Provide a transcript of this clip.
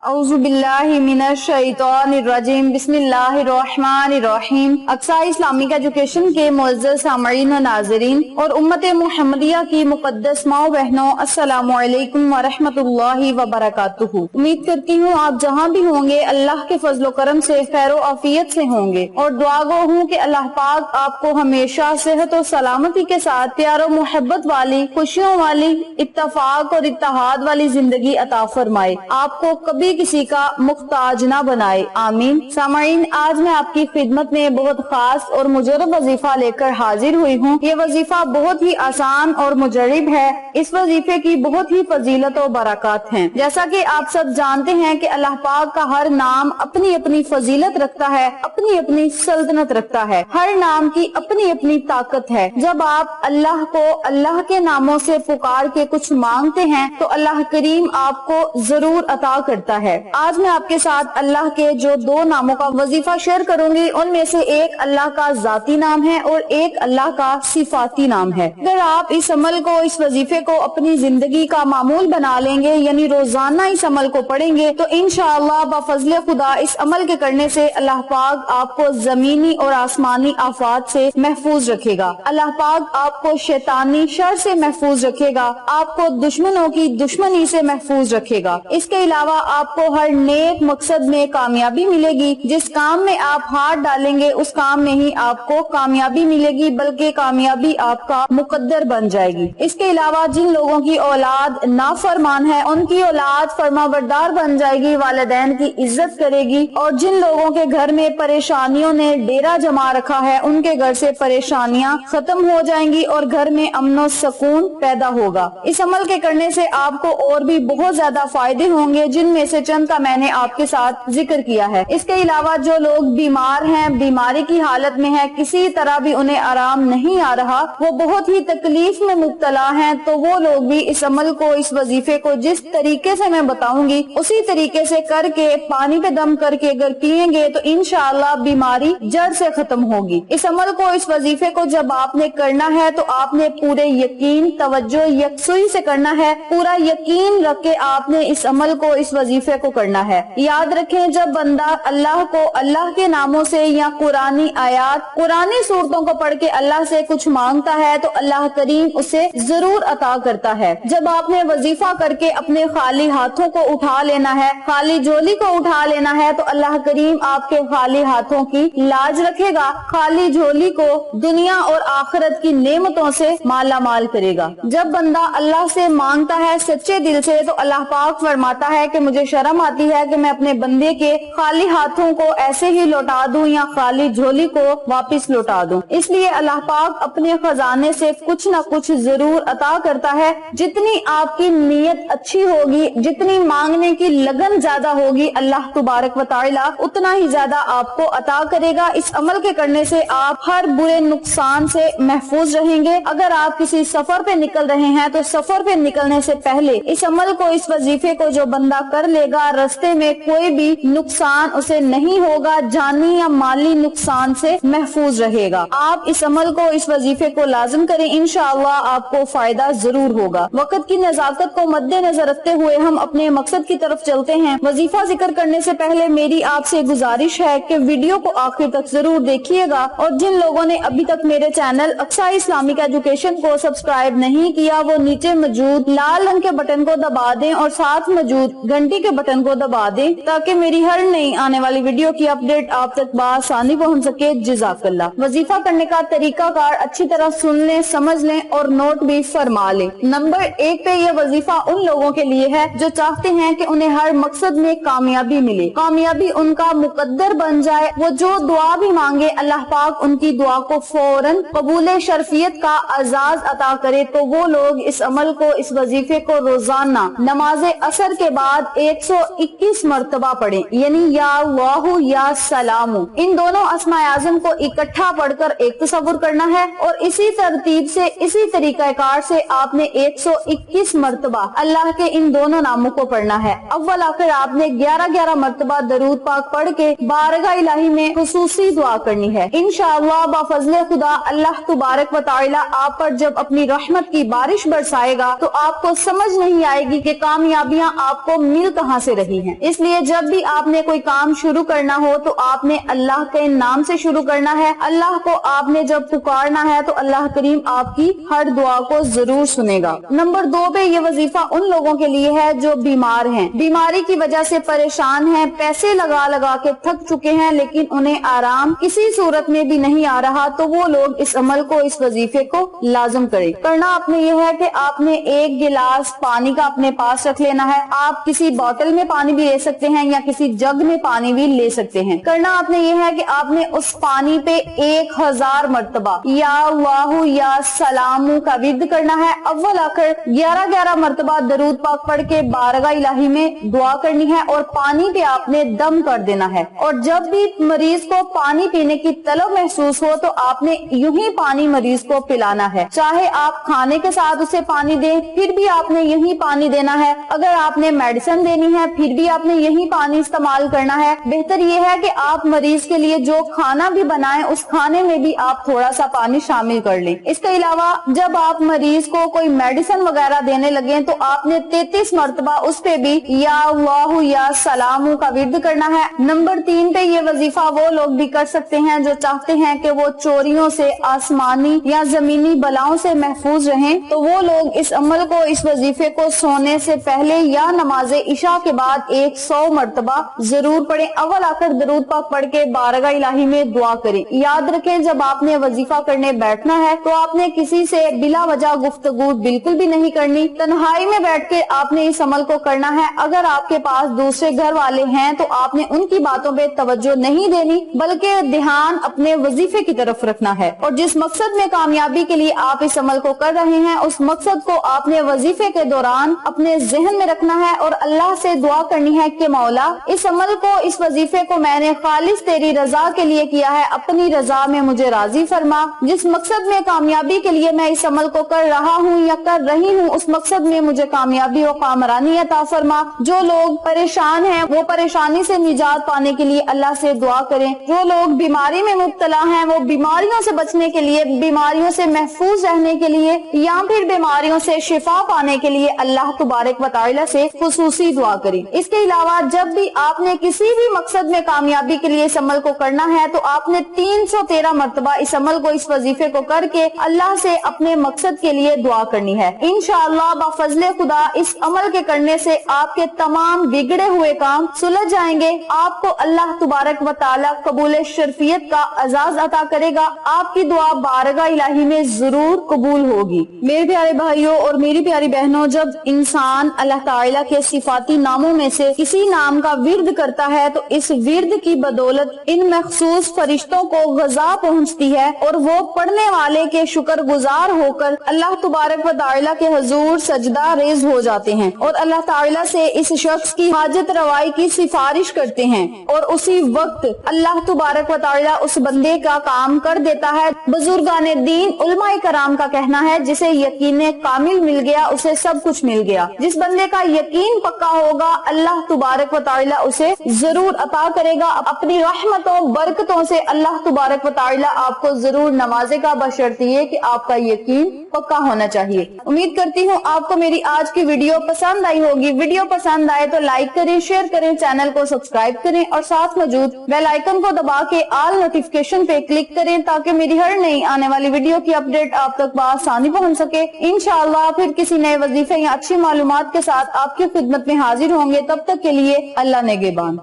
اعوذ باللہ من الشیطان الرجیم بسم اللہ الرحمن الرحیم۔ اقصا اسلامک ایجوکیشن کے معزز سامعین و ناظرین اور امت محمدیہ کی مقدس ماں بہنوں، السلام علیکم ورحمۃ اللہ وبرکاتہ۔ امید کرتی ہوں آپ جہاں بھی ہوں گے اللہ کے فضل و کرم سے خیر و عافیت سے ہوں گے، اور دعا گو ہوں کہ اللہ پاک آپ کو ہمیشہ صحت و سلامتی کے ساتھ پیار و محبت والی، خوشیوں والی، اتفاق اور اتحاد والی زندگی عطا فرمائے، آپ کو کبھی کسی کا محتاج نہ بنائے، آمین۔ سامعین، آج میں آپ کی خدمت میں بہت خاص اور مجرب وظیفہ لے کر حاضر ہوئی ہوں۔ یہ وظیفہ بہت ہی آسان اور مجرب ہے۔ اس وظیفے کی بہت ہی فضیلت و برکات ہیں۔ جیسا کہ آپ سب جانتے ہیں کہ اللہ پاک کا ہر نام اپنی اپنی فضیلت رکھتا ہے، اپنی اپنی سلطنت رکھتا ہے، ہر نام کی اپنی اپنی طاقت ہے۔ جب آپ اللہ کو اللہ کے ناموں سے پکار کے کچھ مانگتے ہیں تو اللہ کریم آپ کو ضرور عطا کرتا ہے۔ آج میں آپ کے ساتھ اللہ کے جو دو ناموں کا وظیفہ شیئر کروں گی، ان میں سے ایک اللہ کا ذاتی نام ہے اور ایک اللہ کا صفاتی نام ہے۔ اگر آپ اس عمل کو، اس وظیفے کو اپنی زندگی کا معمول بنا لیں گے، یعنی روزانہ اس عمل کو پڑھیں گے، تو انشاءاللہ بفضل خدا اس عمل کے کرنے سے اللہ پاک آپ کو زمینی اور آسمانی آفات سے محفوظ رکھے گا۔ اللہ پاک آپ کو شیطانی شر سے محفوظ رکھے گا، آپ کو دشمنوں کی دشمنی سے محفوظ رکھے گا۔ اس کے علاوہ آپ کو ہر نیک مقصد میں کامیابی ملے گی۔ جس کام میں آپ ہاتھ ڈالیں گے اس کام میں ہی آپ کو کامیابی ملے گی، بلکہ کامیابی آپ کا مقدر بن جائے گی۔ اس کے علاوہ جن لوگوں کی اولاد نافرمان ہے، ان کی اولاد فرما بردار بن جائے گی، والدین کی عزت کرے گی، اور جن لوگوں کے گھر میں پریشانیوں نے ڈیرا جما رکھا ہے، ان کے گھر سے پریشانیاں ختم ہو جائیں گی اور گھر میں امن و سکون پیدا ہوگا۔ اس عمل کے کرنے سے آپ کو اور بھی بہت زیادہ فائدے ہوں گے، جن میں سے چند کا میں نے آپ کے ساتھ ذکر کیا ہے۔ اس کے علاوہ جو لوگ بیمار ہیں، بیماری کی حالت میں ہیں، کسی طرح بھی انہیں آرام نہیں آ رہا، وہ بہت ہی تکلیف میں مبتلا ہیں، تو وہ لوگ بھی اس عمل کو، اس وظیفے کو جس طریقے سے میں بتاؤں گی اسی طریقے سے کر کے، پانی پہ دم کر کے اگر پیئیں گے تو انشاءاللہ بیماری جڑ سے ختم ہوگی۔ اس عمل کو، اس وظیفے کو جب آپ نے کرنا ہے تو آپ نے پورے یقین، توجہ، یکسوئی سے کرنا ہے، پورا یقین رکھ کے آپ نے اس عمل کو، اس وظیفے کو کرنا ہے۔ یاد رکھیں، جب بندہ اللہ کو اللہ کے ناموں سے یا قرآنی آیات، قرآنی صورتوں کو پڑھ کے اللہ سے کچھ مانگتا ہے تو اللہ کریم اسے ضرور عطا کرتا ہے۔ جب آپ نے وظیفہ کر کے اپنے خالی ہاتھوں کو اٹھا لینا ہے، خالی جھولی کو اٹھا لینا ہے، تو اللہ کریم آپ کے خالی ہاتھوں کی لاج رکھے گا، خالی جھولی کو دنیا اور آخرت کی نعمتوں سے مالا مال کرے گا۔ جب بندہ اللہ سے مانگتا ہے سچے دل سے تو اللہ پاک فرماتا ہے کہ مجھے شرم آتی ہے کہ میں اپنے بندے کے خالی ہاتھوں کو ایسے ہی لوٹا دوں یا خالی جھولی کو واپس لوٹا دوں۔ اس لیے اللہ پاک اپنے خزانے سے کچھ نہ کچھ ضرور عطا کرتا ہے۔ جتنی آپ کی نیت اچھی ہوگی، جتنی مانگنے کی لگن زیادہ ہوگی، اللہ تبارک و تعالی اتنا ہی زیادہ آپ کو عطا کرے گا۔ اس عمل کے کرنے سے آپ ہر برے نقصان سے محفوظ رہیں گے۔ اگر آپ کسی سفر پہ نکل رہے ہیں تو سفر پہ نکلنے سے پہلے اس عمل کو، اس وظیفے کو جو بندہ کر لے گا، رستے میں کوئی بھی نقصان اسے نہیں ہوگا، جانی یا مالی نقصان سے محفوظ رہے گا۔ آپ اس عمل کو، اس وظیفے کو لازم کریں، انشاءاللہ آپ کو فائدہ ضرور ہوگا۔ وقت کی نزاکت کو مد نظر رکھتے ہوئے ہم اپنے مقصد کی طرف چلتے ہیں۔ وظیفہ ذکر کرنے سے پہلے میری آپ سے گزارش ہے کہ ویڈیو کو آخر تک ضرور دیکھیے گا، اور جن لوگوں نے ابھی تک میرے چینل اقصا اسلامک ایجوکیشن کو سبسکرائب نہیں کیا، وہ نیچے موجود لال رنگ کے بٹن کو دبا دیں اور ساتھ موجود گھنٹی کے بٹن کو دبا دیں تاکہ میری ہر نئی آنے والی ویڈیو کی اپڈیٹ آپ تک بآسانی پہنچ سکے۔ جزاک اللہ۔ وظیفہ کرنے کا طریقہ کار اچھی طرح سن لیں، سمجھ لیں اور نوٹ بھی فرما لیں۔ نمبر 1 پہ یہ وظیفہ ان لوگوں کے لیے ہے جو چاہتے ہیں کہ انہیں ہر مقصد میں کامیابی ملے، کامیابی ان کا مقدر بن جائے، وہ جو دعا بھی مانگے اللہ پاک ان کی دعا کو فوراً قبول شرفیت کا اعزاز عطا کرے۔ تو وہ لوگ اس عمل کو، اس وظیفے کو روزانہ نماز عصر کے بعد 121 مرتبہ پڑھیں، یعنی یا اللہ یا سلام۔ ان دونوں اسماء اعظم کو اکٹھا پڑھ کر ایک تصور کرنا ہے، اور اسی ترتیب سے، اسی طریقہ کار سے آپ نے 121 مرتبہ اللہ کے ان دونوں ناموں کو پڑھنا ہے۔ اول آخر آپ نے 11 مرتبہ درود پاک پڑھ کے بارگاہ الہی میں خصوصی دعا کرنی ہے۔ انشاءاللہ بفضل خدا اللہ تبارک و تعالی آپ پر جب اپنی رحمت کی بارش برسائے گا تو آپ کو سمجھ نہیں آئے گی کہ کامیابیاں آپ کو مل کہاں کہاں سے رہی ہیں. اس لیے جب بھی آپ نے کوئی کام شروع کرنا ہو تو آپ نے اللہ کے نام سے شروع کرنا ہے. اللہ کو آپ نے جب پکارنا ہے تو اللہ کریم آپ کی ہر دعا کو ضرور سنے گا. نمبر 2 پہ یہ وظیفہ ان لوگوں کے لیے ہے جو بیمار ہیں, بیماری کی وجہ سے پریشان ہیں, پیسے لگا لگا کے تھک چکے ہیں لیکن انہیں آرام کسی صورت میں بھی نہیں آ رہا, تو وہ لوگ اس عمل کو, اس وظیفے کو لازم کریں. کرنا آپ نے یہ ہے کہ آپ نے ایک گلاس پانی کا اپنے پاس رکھ لینا ہے. آپ کسی بوتل میں پانی بھی لے سکتے ہیں یا کسی جگ میں پانی بھی لے سکتے ہیں. کرنا آپ نے یہ ہے کہ آپ نے اس پانی پہ 1000 مرتبہ یا اللہ یا سلام کا ورد کرنا ہے. اول آخر 11 مرتبہ درود پاک پڑھ کے بارگاہ الہی میں دعا کرنی ہے اور پانی پہ آپ نے دم کر دینا ہے. اور جب بھی مریض کو پانی پینے کی طلب محسوس ہو تو آپ نے یوں ہی پانی مریض کو پلانا ہے. چاہے آپ کھانے کے ساتھ اسے پانی دیں پھر بھی آپ نے یہی پانی دینا ہے. اگر آپ نے میڈیسن دینی ہے پھر بھی آپ نے یہی پانی استعمال کرنا ہے. بہتر یہ ہے کہ آپ مریض کے لیے جو کھانا بھی بنائیں اس کھانے میں بھی آپ تھوڑا سا پانی شامل کر لیں. اس کے علاوہ جب آپ مریض کو کوئی میڈیسن وغیرہ دینے لگیں تو آپ نے 33 مرتبہ اس پہ بھی یا اللہ یا سلام کا ورد کرنا ہے. نمبر 3 پہ یہ وظیفہ وہ لوگ بھی کر سکتے ہیں جو چاہتے ہیں کہ وہ چوریوں سے, آسمانی یا زمینی بلاؤں سے محفوظ رہیں, تو وہ لوگ اس عمل کو, اس وظیفے کو سونے سے پہلے یا نماز عشاء کے بعد 100 مرتبہ ضرور پڑھیں. اول آخر درود پاک پڑھ کے بارگاہ الہی میں دعا کریں. یاد رکھیں جب آپ نے وظیفہ کرنے بیٹھنا ہے تو آپ نے کسی سے بلا وجہ گفتگو بالکل بھی نہیں کرنی. تنہائی میں بیٹھ کے آپ نے اس عمل کو کرنا ہے. اگر آپ کے پاس دوسرے گھر والے ہیں تو آپ نے ان کی باتوں پہ توجہ نہیں دینی بلکہ دھیان اپنے وظیفے کی طرف رکھنا ہے. اور جس مقصد میں کامیابی کے لیے آپ اس عمل کو کر رہے ہیں اس مقصد کو آپ نے وظیفے کے دوران اپنے ذہن میں رکھنا ہے اور اللہ سے دعا کرنی ہے کہ مولا اس عمل کو, اس وظیفے کو میں نے خالص تیری رضا کے لیے کیا ہے, اپنی رضا میں مجھے راضی فرما. جس مقصد میں کامیابی کے لیے میں اس عمل کو کر رہا ہوں یا کر رہی ہوں اس مقصد میں مجھے کامیابی و کامرانی عطا فرما. جو لوگ پریشان ہیں وہ پریشانی سے نجات پانے کے لیے اللہ سے دعا کریں. جو لوگ بیماری میں مبتلا ہیں وہ بیماریوں سے بچنے کے لیے, بیماریوں سے محفوظ رہنے کے لیے یا پھر بیماریوں سے شفا پانے کے لیے اللہ تبارک و تعالی سے خصوصی دعا کریں. اس کے علاوہ جب بھی آپ نے کسی بھی مقصد میں کامیابی کے لیے اس عمل کو کرنا ہے تو آپ نے 313 مرتبہ اس عمل کو, اس وظیفے کو کر کے اللہ سے اپنے مقصد کے لیے دعا کرنی ہے. انشاءاللہ بفضل خدا اس عمل کے کرنے سے آپ کے تمام بگڑے ہوئے کام سلجھ جائیں گے. آپ کو اللہ تبارک و تعالی قبول شرفیت کا اعزاز عطا کرے گا. آپ کی دعا بارگاہ الہی میں ضرور قبول ہوگی. میرے پیارے بھائیوں اور میری پیاری بہنوں, جب انسان اللہ تعالیٰ کے صفاتی ناموں میں سے کسی نام کا ورد کرتا ہے تو اس ورد کی بدولت ان مخصوص فرشتوں کو غذا پہنچتی ہے اور وہ پڑھنے والے کے شکر گزار ہو کر اللہ تبارک و تعالیٰ کے حضور سجدہ ریز ہو جاتے ہیں اور اللہ تعالیٰ سے اس شخص کی حاجت روائی کی سفارش کرتے ہیں اور اسی وقت اللہ تبارک و تعالیٰ اس بندے کا کام کر دیتا ہے. بزرگان دین علماء کرام کا کہنا ہے جسے یقین کامل مل گیا اسے سب کچھ مل گیا. جس بندے کا یقین پکا ہوگا اللہ تبارک و تعالیٰ اسے ضرور عطا کرے گا. اپنی رحمتوں برکتوں سے اللہ تبارک و تعالیٰ آپ کو ضرور نوازے گا بشرط یہ کہ آپ کا یقین پکا ہونا چاہیے. امید کرتی ہوں آپ کو میری آج کی ویڈیو پسند آئی ہوگی. ویڈیو پسند آئے تو لائک کریں, شیئر کریں, چینل کو سبسکرائب کریں اور ساتھ موجود بیل آئیکن کو دبا کے آل نوٹیفکیشن پہ کلک کریں تاکہ میری ہر نئی آنے والی ویڈیو کی اپڈیٹ آپ تک بآسانی پہنچ سکے. انشاءاللہ پھر کسی نئے وظیفے یا اچھی معلومات کے ساتھ آپ کی خدمت میں حاضر ہوں گے. تب تک کے لیے اللہ نگہبان.